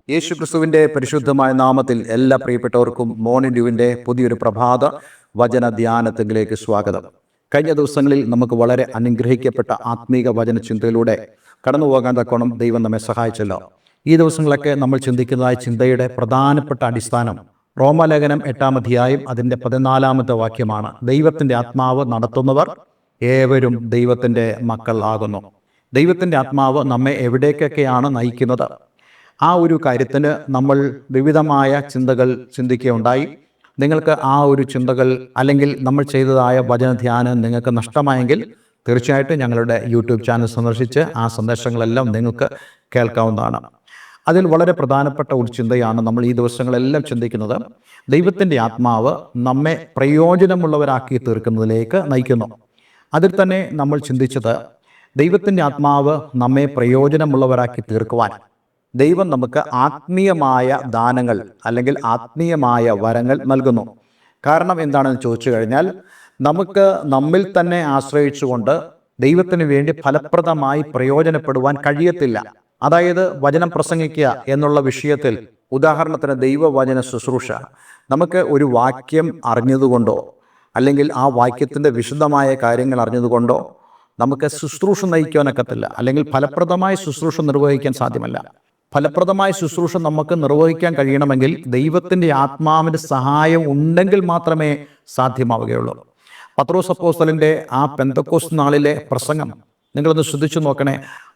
യേശുക്രിസ്തുവിൻ്റെ പരിശുദ്ധമായ നാമത്തിൽ എല്ലാ പ്രിയപ്പെട്ടവർക്കും മോർണിംഗ് ഡ്യൂവിൻ്റെ പുതിയൊരു പ്രഭാത വചന ധ്യാനത്തിലേക്ക് സ്വാഗതം. കഴിഞ്ഞ ദിവസങ്ങളിൽ നമുക്ക് വളരെ അനുഗ്രഹിക്കപ്പെട്ട ആത്മീക വചന ചിന്തയിലൂടെ കടന്നു പോകാൻ തക്കോണം ദൈവം നമ്മെ സഹായിച്ചല്ലോ. ഈ ദിവസങ്ങളൊക്കെ നമ്മൾ ചിന്തിക്കുന്നതായ ചിന്തയുടെ പ്രധാനപ്പെട്ട അടിസ്ഥാനം റോമാലേഖനം 8-ാം അധ്യായം അതിൻ്റെ 14-ാമത്തെ വാക്യമാണ്. ദൈവത്തിൻ്റെ ആത്മാവ് നടത്തുന്നവർ ഏവരും ദൈവത്തിൻ്റെ മക്കൾ ആകുന്നു. ദൈവത്തിൻ്റെ ആത്മാവ് നമ്മെ എവിടേക്കൊക്കെയാണ് നയിക്കുന്നത്? ആ ഒരു കാര്യത്തിന് നമ്മൾ വിവിധമായ ചിന്തകൾ ചിന്തിക്കുകയുണ്ടായി. നിങ്ങൾക്ക് ആ ഒരു ചിന്തകൾ അല്ലെങ്കിൽ നമ്മൾ ചെയ്തതായ വചനധ്യാനം നിങ്ങൾക്ക് നഷ്ടമായെങ്കിൽ തീർച്ചയായിട്ടും ഞങ്ങളുടെ യൂട്യൂബ് ചാനൽ സന്ദർശിച്ച് ആ സന്ദേശങ്ങളെല്ലാം നിങ്ങൾക്ക് കേൾക്കാവുന്നതാണ്. അതിൽ വളരെ പ്രധാനപ്പെട്ട ഒരു ചിന്തയാണ് നമ്മൾ ഈ ദിവസങ്ങളെല്ലാം ചിന്തിക്കുന്നത്. ദൈവത്തിൻ്റെ ആത്മാവ് നമ്മെ പ്രയോജനമുള്ളവരാക്കി തീർക്കുന്നതിലേക്ക് നയിക്കുന്നു. അതിൽ തന്നെ നമ്മൾ ചിന്തിച്ചത് ദൈവത്തിൻ്റെ ആത്മാവ് നമ്മെ പ്രയോജനമുള്ളവരാക്കി തീർക്കുവാൻ ദൈവം നമുക്ക് ആത്മീയമായ ദാനങ്ങൾ അല്ലെങ്കിൽ ആത്മീയമായ വരങ്ങൾ നൽകുന്നു. കാരണം എന്താണെന്ന് ചോദിച്ചു കഴിഞ്ഞാൽ, നമുക്ക് നമ്മിൽ തന്നെ ആശ്രയിച്ചുകൊണ്ട് ദൈവത്തിന് വേണ്ടി ഫലപ്രദമായി പ്രയോജനപ്പെടുവാൻ കഴിയത്തില്ല. അതായത് വചനം പ്രസംഗിക്കുക എന്നുള്ള വിഷയത്തിൽ, ഉദാഹരണത്തിന് ദൈവവചന ശുശ്രൂഷ, നമുക്ക് ഒരു വാക്യം അറിഞ്ഞതുകൊണ്ടോ അല്ലെങ്കിൽ ആ വാക്യത്തിൻ്റെ വിശദമായ കാര്യങ്ങൾ അറിഞ്ഞതുകൊണ്ടോ നമുക്ക് ശുശ്രൂഷ നയിക്കാനൊക്കത്തില്ല, അല്ലെങ്കിൽ ഫലപ്രദമായ ശുശ്രൂഷ നിർവഹിക്കാൻ സാധ്യമല്ല. ഫലപ്രദമായ ശുശ്രൂഷ നമുക്ക് നിർവഹിക്കാൻ കഴിയണമെങ്കിൽ ദൈവത്തിൻ്റെ ആത്മാവിൻ്റെ സഹായം ഉണ്ടെങ്കിൽ മാത്രമേ സാധ്യമാവുകയുള്ളൂ. പത്രോസ് അപ്പോസ്തലൻ്റെ ആ പെന്തക്കോസ്ത് നാളിലെ പ്രസംഗം നിങ്ങളൊന്ന് ശ്രദ്ധിച്ചു നോക്കണേ.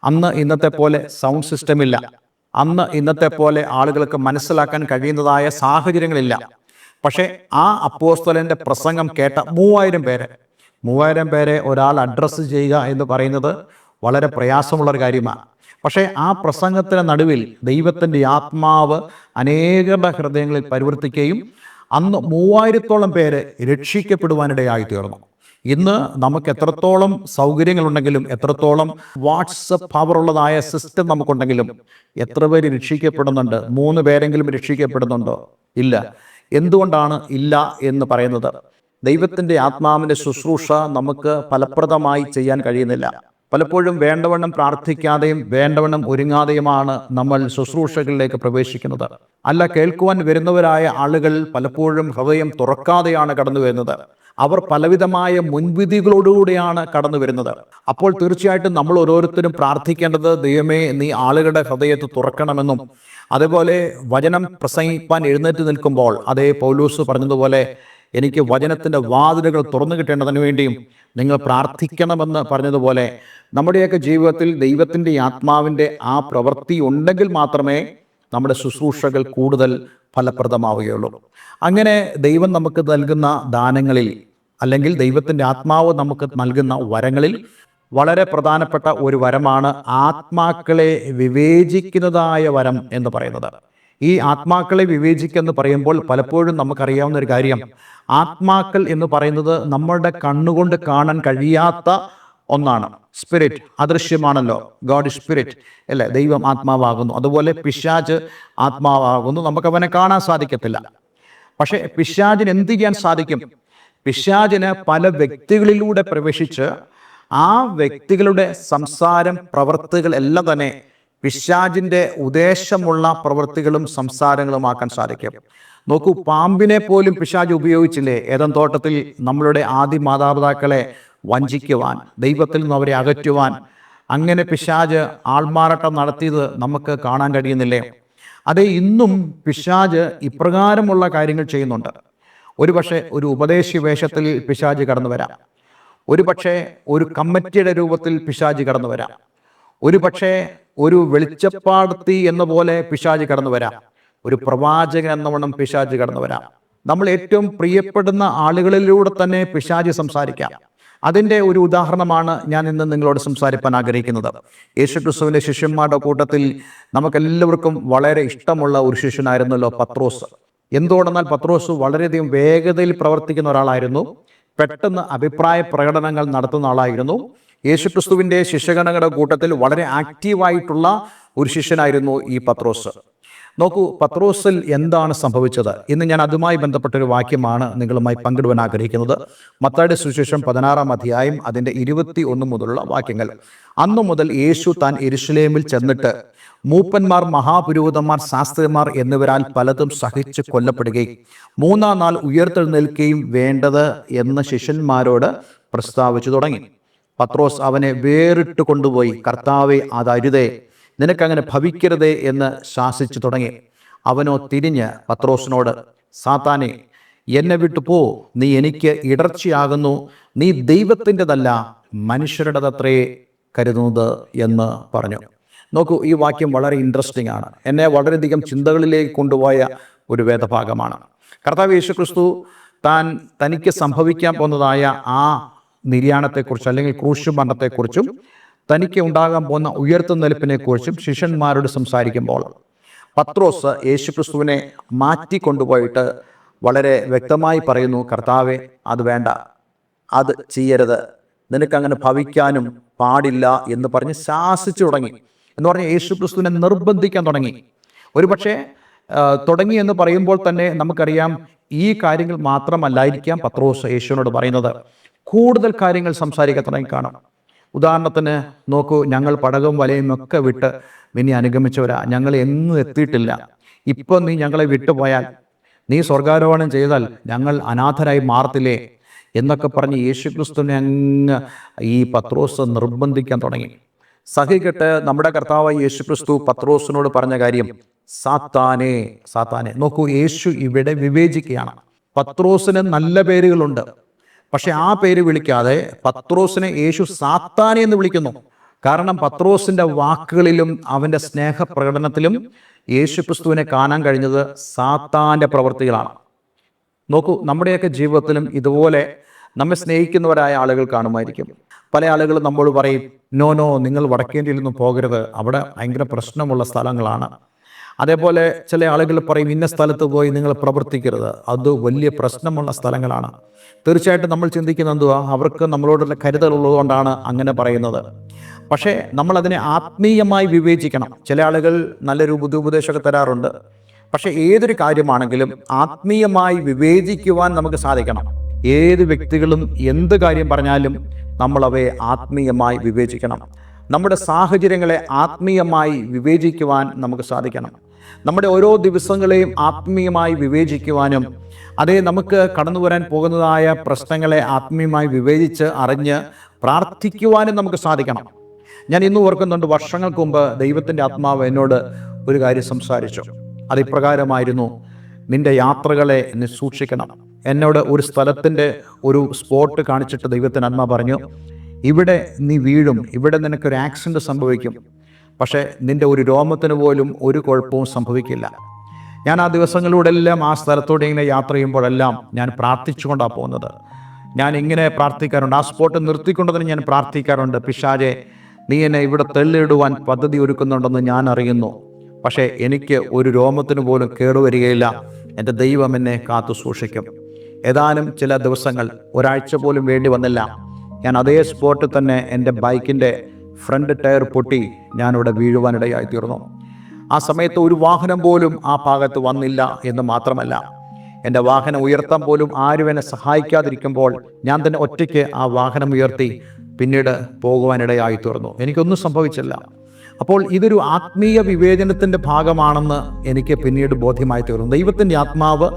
അന്ന് ഇന്നത്തെ പോലെ സൗണ്ട് സിസ്റ്റം ഇല്ല. അന്ന് ഇന്നത്തെ പോലെ ആളുകൾക്ക് മനസ്സിലാക്കാൻ കഴിയുന്നതായ സാഹചര്യങ്ങളില്ല. പക്ഷേ ആ അപ്പോസ്തലൻ്റെ പ്രസംഗം കേട്ട 3000 പേരെ ഒരാൾ അഡ്രസ്സ് ചെയ്യുക എന്ന് പറയുന്നത് വളരെ പ്രയാസമുള്ളൊരു കാര്യമാണ്. പക്ഷേ ആ പ്രസംഗത്തിന് നടുവിൽ ദൈവത്തിൻ്റെ ആത്മാവ് അനേകരുടെ ഹൃദയങ്ങളിൽ പരിവർത്തിക്കുകയും അന്ന് 3000-ഓളം പേര് രക്ഷിക്കപ്പെടുവാനിടയായി തീർന്നു. ഇന്ന് നമുക്ക് എത്രത്തോളം സൗകര്യങ്ങളുണ്ടെങ്കിലും, എത്രത്തോളം വാട്സപ്പ് പവറുള്ളതായ സിസ്റ്റം നമുക്കുണ്ടെങ്കിലും, എത്ര പേര് രക്ഷിക്കപ്പെടുന്നുണ്ട്? 3 പേരെങ്കിലും രക്ഷിക്കപ്പെടുന്നുണ്ടോ? ഇല്ല. എന്തുകൊണ്ടാണ് ഇല്ല എന്ന് പറയുന്നത്? ദൈവത്തിൻ്റെ ആത്മാവിൻ്റെ ശുശ്രൂഷ നമുക്ക് ഫലപ്രദമായി ചെയ്യാൻ കഴിയുന്നില്ല. പലപ്പോഴും വേണ്ടവണ്ണം പ്രാർത്ഥിക്കാതെയും വേണ്ടവണ്ണം ഒരുങ്ങാതെയുമാണ് നമ്മൾ ശുശ്രൂഷകളിലേക്ക് പ്രവേശിക്കുന്നത്. അല്ല, കേൾക്കുവാൻ വരുന്നവരായ ആളുകൾ പലപ്പോഴും ഹൃദയം തുറക്കാതെയാണ് കടന്നു വരുന്നത്. അവർ പലവിധമായ മുൻവിധികളോടുകൂടിയാണ് കടന്നു വരുന്നത്. അപ്പോൾ തീർച്ചയായിട്ടും നമ്മൾ ഓരോരുത്തരും പ്രാർത്ഥിക്കേണ്ടത്, ദൈവമേ നീ ആളുകളുടെ ഹൃദയത്തെ തുറക്കണമെന്നും, അതേപോലെ വചനം പ്രസംഗിപ്പാൻ എഴുന്നേറ്റ് നിൽക്കുമ്പോൾ അതേ പൗലോസ് പറഞ്ഞതുപോലെ എനിക്ക് വചനത്തിൻ്റെ വാതിലുകൾ തുറന്നു കിട്ടേണ്ടതിന് വേണ്ടിയും നിങ്ങൾ പ്രാർത്ഥിക്കണമെന്ന് പറഞ്ഞതുപോലെ നമ്മുടെയൊക്കെ ജീവിതത്തിൽ ദൈവത്തിൻ്റെ ആത്മാവിൻ്റെ ആ പ്രവൃത്തി ഉണ്ടെങ്കിൽ മാത്രമേ നമ്മുടെ ശുശ്രൂഷകൾ കൂടുതൽ ഫലപ്രദമാവുകയുള്ളൂ. അങ്ങനെ ദൈവം നമുക്ക് നൽകുന്ന ദാനങ്ങളിൽ, അല്ലെങ്കിൽ ദൈവത്തിൻ്റെ ആത്മാവ് നമുക്ക് നൽകുന്ന വരങ്ങളിൽ വളരെ പ്രധാനപ്പെട്ട ഒരു വരമാണ് ആത്മാക്കളെ വിവേചിക്കുന്നതായ വരം എന്ന് പറയുന്നത്. ഈ ആത്മാക്കളെ വിവേചിക്കെന്ന് പറയുമ്പോൾ പലപ്പോഴും നമുക്കറിയാവുന്ന ഒരു കാര്യം, ആത്മാക്കൾ എന്ന് പറയുന്നത് നമ്മളുടെ കണ്ണുകൊണ്ട് കാണാൻ കഴിയാത്ത ഒന്നാണ്. സ്പിരിറ്റ് അദൃശ്യമാണല്ലോ. ഗോഡ് ഇസ് സ്പിരിറ്റ് അല്ലേ? ദൈവം ആത്മാവാകുന്നു. അതുപോലെ പിശാച് ആത്മാവാകുന്നു. നമുക്കവനെ കാണാൻ സാധിക്കത്തില്ല. പക്ഷേ പിശാചിന് എന്ത് ചെയ്യാൻ സാധിക്കും? പിശാചിന് പല വ്യക്തികളിലൂടെ പ്രവേശിച്ച് ആ വ്യക്തികളുടെ സംസാരം, പ്രവൃത്തികൾ എല്ലാം തന്നെ പിശാചിൻ്റെ ഉദ്ദേശമുള്ള പ്രവൃത്തികളും സംസാരങ്ങളുമാക്കാൻ സാധിക്കും. നോക്കൂ, പാമ്പിനെ പോലും പിശാച് ഉപയോഗിച്ചില്ലേ ഏദൻ തോട്ടത്തിൽ നമ്മളുടെ ആദി മാതാപിതാക്കളെ വഞ്ചിക്കുവാൻ, ദൈവത്തിൽ നിന്ന് അവരെ അകറ്റുവാൻ? അങ്ങനെ പിശാച് ആൾമാറാട്ടം നടത്തിയത് നമുക്ക് കാണാൻ കഴിയുന്നില്ലേ? അതേ, ഇന്നും പിശാച് ഇപ്രകാരമുള്ള കാര്യങ്ങൾ ചെയ്യുന്നുണ്ട്. ഒരുപക്ഷെ ഒരു ഉപദേശി വേഷത്തിൽ പിശാച് കടന്നു വരാം. ഒരുപക്ഷെ ഒരു കമ്മിറ്റിയുടെ രൂപത്തിൽ പിശാച് കടന്നു വരാം. ഒരുപക്ഷെ ഒരു വെളിച്ചപ്പാടത്തി എന്ന പോലെ പിശാച് കടന്നു വരാം. ഒരു പ്രവാചകൻ എന്നവണ്ണം പിശാച് കടന്നു വരാം. നമ്മൾ ഏറ്റവും പ്രിയപ്പെടുന്ന ആളുകളിലൂടെ തന്നെ പിശാച് സംസാരിക്കാം. അതിൻ്റെ ഒരു ഉദാഹരണമാണ് ഞാൻ ഇന്ന് നിങ്ങളോട് സംസാരിക്കാൻ ആഗ്രഹിക്കുന്നത്. യേശുക്രിസ്തുവിൻ്റെ ശിഷ്യന്മാരുടെ കൂട്ടത്തിൽ നമുക്കെല്ലാവർക്കും വളരെ ഇഷ്ടമുള്ള ഒരു ശിഷ്യനായിരുന്നല്ലോ പത്രോസ്. എന്തുകൊണ്ടെന്നാൽ പത്രോസ് വളരെയധികം വേഗതയിൽ പ്രവർത്തിക്കുന്ന ഒരാളായിരുന്നു. പെട്ടെന്ന് അഭിപ്രായ പ്രകടനങ്ങൾ നടത്തുന്ന ആളായിരുന്നു. യേശുക്രിസ്തുവിൻ്റെ ശിഷ്യഗണങ്ങളുടെ കൂട്ടത്തിൽ വളരെ ആക്റ്റീവായിട്ടുള്ള ഒരു ശിഷ്യനായിരുന്നു ഈ പത്രോസ്. നോക്കൂ, പത്രോസിൽ എന്താണ് സംഭവിച്ചത്? ഇന്ന് ഞാൻ അതുമായി ബന്ധപ്പെട്ടൊരു വാക്യമാണ് നിങ്ങളുമായി പങ്കിടുവാൻ ആഗ്രഹിക്കുന്നത്. മത്തായിയുടെ സുവിശേഷം 16-ാം അധ്യായം അതിൻ്റെ 21 മുതലുള്ള വാക്യങ്ങൾ. അന്നു മുതൽ യേശു താൻ യെരൂശലേമിൽ ചെന്നിട്ട് മൂപ്പന്മാർ, മഹാപുരോഹിതന്മാർ, ശാസ്ത്രിമാർ എന്നിവരാൽ പലതും സഹിച്ച് കൊല്ലപ്പെടുകയും 3-ാം നാൾ ഉയർത്തെഴുന്നേൽക്കുകയും വേണ്ടത് എന്ന് ശിഷ്യന്മാരോട് പ്രസ്താവിച്ചു തുടങ്ങി. പത്രോസ് അവനെ വേറിട്ട് കൊണ്ടുപോയി, കർത്താവേ, അതരുതേ, നിനക്കങ്ങനെ ഭവിക്കരുതേ എന്ന് ശാസിച്ചു തുടങ്ങി. അവനോ തിരിഞ്ഞ് പത്രോസിനോട്, സാത്താനെ, എന്നെ വിട്ടു പോ, നീ എനിക്ക് ഇടർച്ചയാകുന്നു, നീ ദൈവത്തിൻ്റെതല്ല മനുഷ്യരുടേതത്രേ കരുതുന്നത് എന്ന് പറഞ്ഞു. നോക്കൂ, ഈ വാക്യം വളരെ ഇൻട്രസ്റ്റിംഗ് ആണ്. എന്നെ വളരെയധികം ചിന്തകളിലേക്ക് കൊണ്ടുപോയ ഒരു വേദഭാഗമാണ്. കർത്താവ് യേശുക്രിസ്തു തനിക്ക് സംഭവിക്കാൻ പോകുന്നതായ ആ നിര്യാണത്തെക്കുറിച്ച് അല്ലെങ്കിൽ ക്രൂശ് മരണത്തെക്കുറിച്ചും തനിക്ക് ഉണ്ടാകാൻ പോകുന്ന ഉയർത്തെഴുന്നേൽപ്പിനെക്കുറിച്ചും ശിഷ്യന്മാരോട് സംസാരിക്കുമ്പോൾ പത്രോസ് യേശുക്രിസ്തുവിനെ മാറ്റിക്കൊണ്ടുപോയിട്ട് വളരെ വ്യക്തമായി പറയുന്നു, കർത്താവെ, അത് വേണ്ട, അത് ചെയ്യരുത്, നിനക്കങ്ങനെ ഭവിക്കാനും പാടില്ല എന്ന് പറഞ്ഞ് ശാസിച്ചു തുടങ്ങി. എന്ന് പറഞ്ഞ് യേശുക്രിസ്തുവിനെ നിർബന്ധിക്കാൻ തുടങ്ങി. ഒരുപക്ഷെ തുടങ്ങി എന്ന് പറയുമ്പോൾ തന്നെ നമുക്കറിയാം ഈ കാര്യങ്ങൾ മാത്രമല്ലായിരിക്കാം പത്രോസ് യേശുവിനോട് പറയുന്നത്. കൂടുതൽ കാര്യങ്ങൾ സംസാരിക്കാൻ തുടങ്ങി കാണും. ഉദാഹരണത്തിന് നോക്കൂ, ഞങ്ങൾ പടകവും വലയും ഒക്കെ വിട്ട് നിന്നെ അനുഗമിച്ചവരാ, ഞങ്ങൾ എങ്ങും എത്തിയിട്ടില്ല. ഇപ്പോൾ നീ ഞങ്ങളെ വിട്ടുപോയാൽ, നീ സ്വർഗാരോഹണം ചെയ്താൽ ഞങ്ങൾ അനാഥരായി മാറത്തില്ലേ എന്നൊക്കെ പറഞ്ഞ് യേശുക്രിസ്തുവിനെ അങ്ങ് ഈ പത്രോസ് നിർബന്ധിക്കാൻ തുടങ്ങി. സഹികെട്ട് നമ്മുടെ കർത്താവായ യേശുക്രിസ്തു പത്രോസിനോട് പറഞ്ഞ കാര്യം, സാത്താനെ, സാത്താനെ. നോക്കൂ, യേശു ഇവിടെ വിവേചിക്കുകയാണ്. പത്രോസിന് നല്ല പേരുകളുണ്ട്, പക്ഷെ ആ പേര് വിളിക്കാതെ പത്രോസിനെ യേശു സാത്താനെ എന്ന് വിളിക്കുന്നു. കാരണം പത്രോസിന്റെ വാക്കുകളിലും അവൻ്റെ സ്നേഹപ്രകടനത്തിലും യേശുക്രിസ്തുവിനെ കാണാൻ കഴിഞ്ഞത് സാത്താൻ്റെ പ്രവൃത്തികളാണ്. നോക്കൂ, നമ്മുടെയൊക്കെ ജീവിതത്തിലും ഇതുപോലെ നമ്മെ സ്നേഹിക്കുന്നവരായ ആളുകൾ കാണുമായിരിക്കും. പല ആളുകളും നമ്മോട് പറയും, നോ, നിങ്ങൾ വടക്കേന്ത്യയിലൊന്നും പോകരുത്, അവിടെ ഭയങ്കര പ്രശ്നമുള്ള സ്ഥലങ്ങളാണ്. അതേപോലെ ചില ആളുകൾ പറയും, ഇന്ന സ്ഥലത്ത് പോയി നിങ്ങൾ പ്രവർത്തിക്കരുത്, അത് വലിയ പ്രശ്നമുള്ള സ്ഥലങ്ങളാണ്. തീർച്ചയായിട്ടും നമ്മൾ ചിന്തിക്കുന്നത് എന്തുവാ, അവർക്ക് നമ്മളോടുള്ള കരുതലുള്ളതുകൊണ്ടാണ് അങ്ങനെ പറയുന്നത്. പക്ഷേ നമ്മളതിനെ ആത്മീയമായി വിവേചിക്കണം. ചില ആളുകൾ നല്ലൊരു ഉപദേശമൊക്കെ തരാറുണ്ട്. പക്ഷേ ഏതൊരു കാര്യമാണെങ്കിലും ആത്മീയമായി വിവേചിക്കുവാൻ നമുക്ക് സാധിക്കണം. ഏത് വ്യക്തികളും എന്ത് കാര്യം പറഞ്ഞാലും നമ്മൾ അവയെ ആത്മീയമായി വിവേചിക്കണം. നമ്മുടെ സാഹചര്യങ്ങളെ ആത്മീയമായി വിവേചിക്കുവാൻ നമുക്ക് സാധിക്കണം. നമ്മുടെ ഓരോ ദിവസങ്ങളെയും ആത്മീയമായി വിവേചിക്കുവാനും അതേ നമുക്ക് കടന്നു വരാൻ പോകുന്നതായ പ്രശ്നങ്ങളെ ആത്മീയമായി വിവേചിച്ച് അറിഞ്ഞ് പ്രാർത്ഥിക്കുവാനും നമുക്ക് സാധിക്കണം. ഞാൻ ഇന്ന് ഓർക്കുന്നുണ്ട്, വർഷങ്ങൾക്ക് മുമ്പ് ദൈവത്തിൻ്റെ ആത്മാവ് എന്നോട് ഒരു കാര്യം സംസാരിച്ചു. അതിപ്രകാരമായിരുന്നു, നിന്റെ യാത്രകളെ നീ സൂക്ഷിക്കണം. എന്നോട് ഒരു സ്ഥലത്തിൻ്റെ ഒരു സ്പോട്ട് കാണിച്ചിട്ട് ദൈവത്തിൻ്റെ ആത്മാവ് പറഞ്ഞു, ഇവിടെ നീ വീഴും, ഇവിടെ നിനക്കൊരു ആക്സിഡൻറ്റ് സംഭവിക്കും, പക്ഷേ നിൻ്റെ ഒരു രോമത്തിന് പോലും ഒരു കുഴപ്പവും സംഭവിക്കില്ല. ഞാൻ ആ ദിവസങ്ങളിലൂടെല്ലാം ആ സ്ഥലത്തോടെ ഇങ്ങനെ യാത്ര ചെയ്യുമ്പോഴെല്ലാം ഞാൻ പ്രാർത്ഥിച്ചുകൊണ്ടാണ് പോകുന്നത്. ഞാൻ ഇങ്ങനെ പ്രാർത്ഥിക്കാറുണ്ട്, ആ സ്പോട്ട് നിർത്തിക്കൊണ്ടതിന് ഞാൻ പ്രാർത്ഥിക്കാറുണ്ട്, പിശാചേ, നീ എന്നെ ഇവിടെ തള്ളിയിടുവാൻ പദ്ധതി ഒരുക്കുന്നുണ്ടെന്ന് ഞാൻ അറിയുന്നു, പക്ഷേ എനിക്ക് ഒരു രോമത്തിന് പോലും കേടുവരികയില്ല, എൻ്റെ ദൈവം എന്നെ കാത്തു സൂക്ഷിക്കും. ഏതാനും ചില ദിവസങ്ങൾ, ഒരാഴ്ച പോലും വേണ്ടി വന്നില്ല, ഞാൻ അതേ സ്പോട്ടിൽ തന്നെ എൻ്റെ ബൈക്കിൻ്റെ ഫ്രണ്ട് ടയർ പൊട്ടി ഞാനിവിടെ വീഴുവാനിടയായി തീർന്നു. ആ സമയത്ത് ഒരു വാഹനം പോലും ആ ഭാഗത്ത് വന്നില്ല എന്ന് മാത്രമല്ല, എൻ്റെ വാഹനം ഉയർത്താൻ പോലും ആരും എന്നെ സഹായിക്കാതിരിക്കുമ്പോൾ ഞാൻ തന്നെ ഒറ്റയ്ക്ക് ആ വാഹനം ഉയർത്തി പിന്നീട് പോകുവാനിടയായി തീർന്നു. എനിക്കൊന്നും സംഭവിച്ചില്ല. അപ്പോൾ ഇതൊരു ആത്മീയ വിവേചനത്തിൻ്റെ ഭാഗമാണെന്ന് എനിക്ക് പിന്നീട് ബോധ്യമായി തീർന്നു. ദൈവത്തിൻ്റെ ആത്മാവ്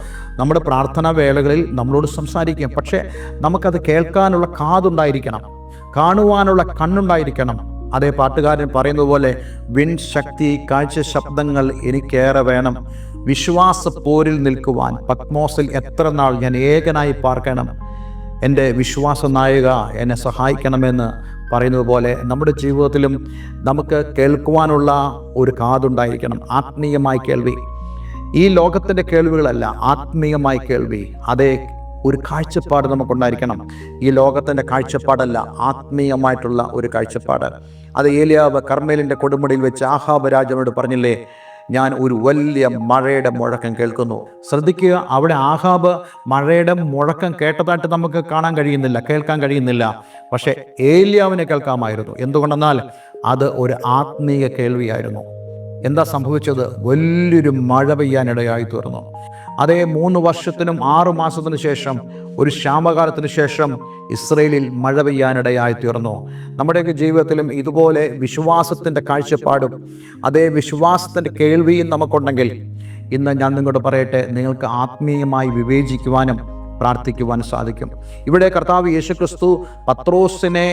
നമ്മുടെ പ്രാർത്ഥനാ വേളകളിൽ നമ്മളോട് സംസാരിക്കും. പക്ഷേ നമുക്കത് കേൾക്കാനുള്ള കാതുണ്ടായിരിക്കണം, കാണുവാനുള്ള കണ്ണുണ്ടായിരിക്കണം. അതേ പാട്ടുകാരൻ പറയുന്നത് പോലെ, വിൺ ശക്തി, കാഴ്ച, ശബ്ദങ്ങൾ എനിക്കേറെ വേണം, വിശ്വാസപ്പോരിൽ നിൽക്കുവാൻ പത്മോസിൽ എത്ര നാൾ ഞാൻ ഏകനായി പാർക്കണം, എൻ്റെ വിശ്വാസ നായിക എന്നെ സഹായിക്കണമെന്ന് പറയുന്നത് പോലെ നമ്മുടെ ജീവിതത്തിലും നമുക്ക് കേൾക്കുവാനുള്ള ഒരു കാതുണ്ടായിരിക്കണം. ആത്മീയമായ കേൾവി, ഈ ലോകത്തിൻ്റെ കേൾവികളല്ല, ആത്മീയമായ കേൾവി. അതേ ഒരു കാഴ്ചപ്പാട് നമുക്കുണ്ടായിരിക്കണം. ഈ ലോകത്തിൻ്റെ കാഴ്ചപ്പാടല്ല, ആത്മീയമായിട്ടുള്ള ഒരു കാഴ്ചപ്പാട്. അത് ഏലിയാവ് കർമ്മേലിൻ്റെ കൊടുമുടിയിൽ വെച്ച് ആഹാബ് രാജാവിനോട് പറഞ്ഞില്ലേ, ഞാൻ ഒരു വലിയ മഴയുടെ മുഴക്കം കേൾക്കുന്നു. ശ്രദ്ധിക്കുക, അവിടെ ആഹാബ് മഴയുടെ മുഴക്കം കേട്ടതായിട്ട് നമുക്ക് കാണാൻ കഴിയുന്നില്ല, കേൾക്കാൻ കഴിയുന്നില്ല. പക്ഷേ ഏലിയാവിനെ കേൾക്കാമായിരുന്നു. എന്തുകൊണ്ടെന്നാൽ അത് ഒരു ആത്മീയ കേൾവിയായിരുന്നു. എന്താ സംഭവിച്ചത്? വലിയൊരു മഴ പെയ്യാനിടയായി തീർന്നു. അതേ 3 വർഷത്തിനും 6 മാസത്തിനു ശേഷം, ഒരു ക്ഷാമകാലത്തിന് ശേഷം ഇസ്രയേലിൽ മഴ പെയ്യാനിടയായി തീർന്നു. നമ്മുടെയൊക്കെ ജീവിതത്തിലും ഇതുപോലെ വിശ്വാസത്തിൻ്റെ കാഴ്ചപ്പാടും അതേ വിശ്വാസത്തിൻ്റെ കേൾവിയും നമുക്കുണ്ടെങ്കിൽ, ഇന്ന് ഞാൻ നിങ്ങളോട് പറയട്ടെ, നിങ്ങൾക്ക് ആത്മീയമായി വിവേചിക്കുവാനും പ്രാർത്ഥിക്കുവാൻ സാധിക്കും. ഇവിടെ കർത്താവ് യേശുക്രിസ്തു പത്രോസിനെ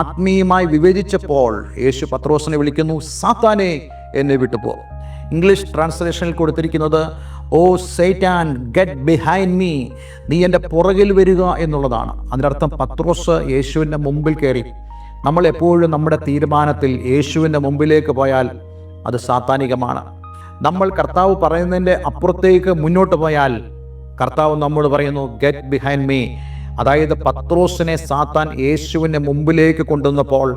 ആത്മീയമായി വിവേചിച്ചപ്പോൾ യേശു പത്രോസിനെ വിളിക്കുന്നു, സാത്താനെ എന്നെ വിട്ടുപോ. ഇംഗ്ലീഷ് ട്രാൻസ്ലേഷനിൽ കൊടുത്തിരിക്കുന്നത്, ഓ സൈറ്റാൻ ഗെറ്റ് ബിഹൈൻഡ് മീ, നീ എൻ്റെ പുറകിൽ വരിക എന്നുള്ളതാണ്. അതിനർത്ഥം പത്രോസ് യേശുവിൻ്റെ മുമ്പിൽ കയറി. നമ്മൾ എപ്പോഴും നമ്മുടെ തീരുമാനത്തിൽ യേശുവിൻ്റെ മുമ്പിലേക്ക് പോയാൽ അത് സാത്താനികമാണ്. നമ്മൾ കർത്താവ് പറയുന്നതിൻ്റെ അപ്പുറത്തേക്ക് മുന്നോട്ട് പോയാൽ കർത്താവ് നമ്മോട് പറയുന്നു, ഗെറ്റ് ബിഹൈൻഡ് മീ. അതായത് പത്രോസിനെ സാത്താൻ യേശുവിൻ്റെ മുമ്പിലേക്ക് കൊണ്ടുവന്നപ്പോൾ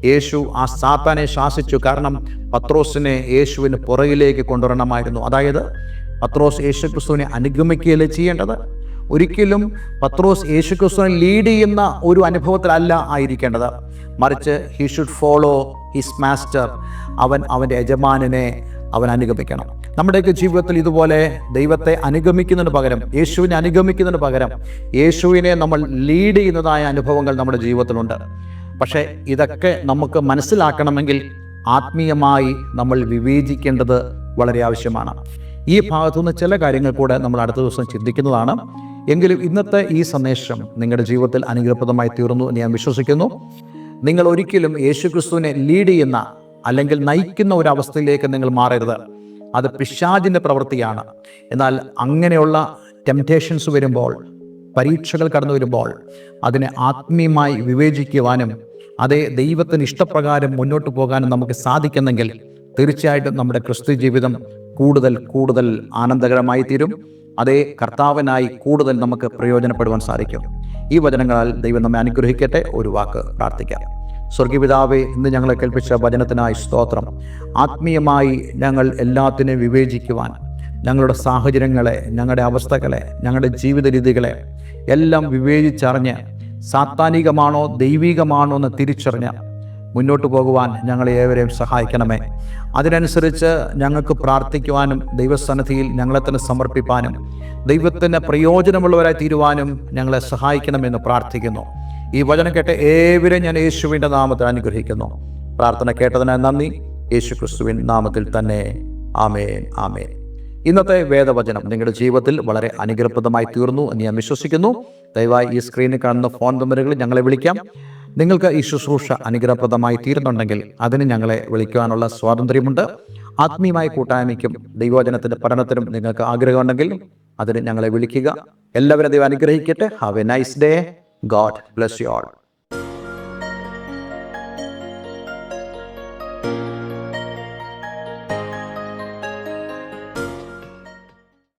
യേശു ആ സാത്താനെ ശാസിച്ചു. കാരണം പത്രോസിനെ യേശുവിന് പുറകിലേക്ക് കൊണ്ടുവരണമായിരുന്നു. അതായത് പത്രോസ് യേശുക്രിസ്തുവിനെ അനുഗമിക്കുകയല്ലേ ചെയ്യേണ്ടത്. ഒരിക്കലും പത്രോസ് യേശുക്രിസ്തുവിനെ ലീഡ് ചെയ്യുന്ന ഒരു അനുഭവത്തിലല്ല ആയിരിക്കേണ്ടത്. മറിച്ച് he should follow his master. അവൻ്റെ യജമാനനെ അവൻ അനുഗമിക്കണം. നമ്മുടെയൊക്കെ ജീവിതത്തിൽ ഇതുപോലെ ദൈവത്തെ അനുഗമിക്കുന്നതിന് പകരം, യേശുവിനെ അനുഗമിക്കുന്നതിന് പകരം യേശുവിനെ നമ്മൾ ലീഡ് ചെയ്യുന്നതായ അനുഭവങ്ങൾ നമ്മുടെ ജീവിതത്തിലുണ്ട്. പക്ഷേ ഇതൊക്കെ നമുക്ക് മനസ്സിലാക്കണമെങ്കിൽ ആത്മീയമായി നമ്മൾ വിവേചിക്കേണ്ടത് വളരെ ആവശ്യമാണ്. ഈ ഭാഗത്തുനിന്ന് ചില കാര്യങ്ങൾ കൂടെ നമ്മൾ അടുത്ത ദിവസം ചിന്തിക്കുന്നതാണ്. എങ്കിലും ഇന്നത്തെ ഈ സന്ദേശം നിങ്ങളുടെ ജീവിതത്തിൽ അനുഗ്രഹപ്രദമായി തീർന്നു എന്ന് ഞാൻ വിശ്വസിക്കുന്നു. നിങ്ങൾ ഒരിക്കലും യേശുക്രിസ്തുവിനെ ലീഡ് ചെയ്യുന്ന അല്ലെങ്കിൽ നയിക്കുന്ന ഒരു അവസ്ഥയിലേക്ക് നിങ്ങൾ മാറരുത്. അത് പിശാചിൻ്റെ പ്രവൃത്തിയാണ്. എന്നാൽ അങ്ങനെയുള്ള ടെംപ്റ്റേഷൻസ് വരുമ്പോൾ, പരീക്ഷകൾ കടന്നു വരുമ്പോൾ അതിനെ ആത്മീയമായി വിവേചിക്കുവാനും അതേ ദൈവത്തിന് ഇഷ്ടപ്രകാരം മുന്നോട്ട് പോകാനും നമുക്ക് സാധിക്കുന്നെങ്കിൽ തീർച്ചയായിട്ടും നമ്മുടെ ക്രിസ്തു ജീവിതം കൂടുതൽ ആനന്ദകരമായി തീരും. അതേ കർത്താവിനായി കൂടുതൽ നമുക്ക് പ്രയോജനപ്പെടുവാൻ സാധിക്കും. ഈ വചനങ്ങളാൽ ദൈവം നമ്മെ അനുഗ്രഹിക്കട്ടെ. ഒരു വാക്ക് പ്രാർത്ഥിക്കാം. സ്വർഗീയപിതാവേ, ഇന്ന് ഞങ്ങളെ കേൾപ്പിച്ച വചനത്തിനായി സ്തോത്രം. ആത്മീയമായി ഞങ്ങൾ എല്ലാത്തിനെയും വിവേചിക്കുവാൻ, ഞങ്ങളുടെ സാഹചര്യങ്ങളെ, ഞങ്ങളുടെ അവസ്ഥകളെ, ഞങ്ങളുടെ ജീവിത രീതികളെ എല്ലാം വിവേചിച്ചറിഞ്ഞ് സാത്താനികമാണോ ദൈവികമാണോ എന്ന് തിരിച്ചറിഞ്ഞ് മുന്നോട്ട് പോകുവാൻ ഞങ്ങളെ ഏവരെയും സഹായിക്കണമേ. അതിനനുസരിച്ച് ഞങ്ങൾക്ക് പ്രാർത്ഥിക്കുവാനും ദൈവസന്നിധിയിൽ ഞങ്ങളെ തന്നെ സമർപ്പിപ്പാനും ദൈവത്തിന് പ്രയോജനമുള്ളവരായി തീരുവാനും ഞങ്ങളെ സഹായിക്കണമെന്ന് പ്രാർത്ഥിക്കുന്നു. ഈ വചനം കേട്ട ഏവരെയും ഞാൻ യേശുവിൻ്റെ നാമത്തിൽ അനുഗ്രഹിക്കുന്നു. പ്രാർത്ഥന കേട്ടതിനായി നന്ദി. യേശുക്രിസ്തുവിൻ നാമത്തിൽ തന്നെ ആമേൻ, ആമേൻ. ഇന്നത്തെ വേദവചനം നിങ്ങളുടെ ജീവിതത്തിൽ വളരെ അനുഗ്രഹപ്രദമായി തീർന്നു എന്ന് ഞാൻ വിശ്വസിക്കുന്നു. ദയവായി ഈ സ്ക്രീനിൽ കാണുന്ന ഫോൺ നമ്പറുകളിൽ ഞങ്ങളെ വിളിക്കാം. നിങ്ങൾക്ക് ഈ ശുശ്രൂഷ അനുഗ്രഹപ്രദമായി തീരുന്നുണ്ടെങ്കിൽ അതിന് ഞങ്ങളെ വിളിക്കുവാനുള്ള സ്വാതന്ത്ര്യമുണ്ട്. ആത്മീയമായ കൂട്ടായ്മയ്ക്കും ദൈവവചനത്തിൻ്റെ പഠനത്തിനും നിങ്ങൾക്ക് ആഗ്രഹമുണ്ടെങ്കിൽ അതിന് ഞങ്ങളെ വിളിക്കുക. എല്ലാവരും ദൈവം അനുഗ്രഹിക്കട്ടെ. Have A nice day. God bless you all.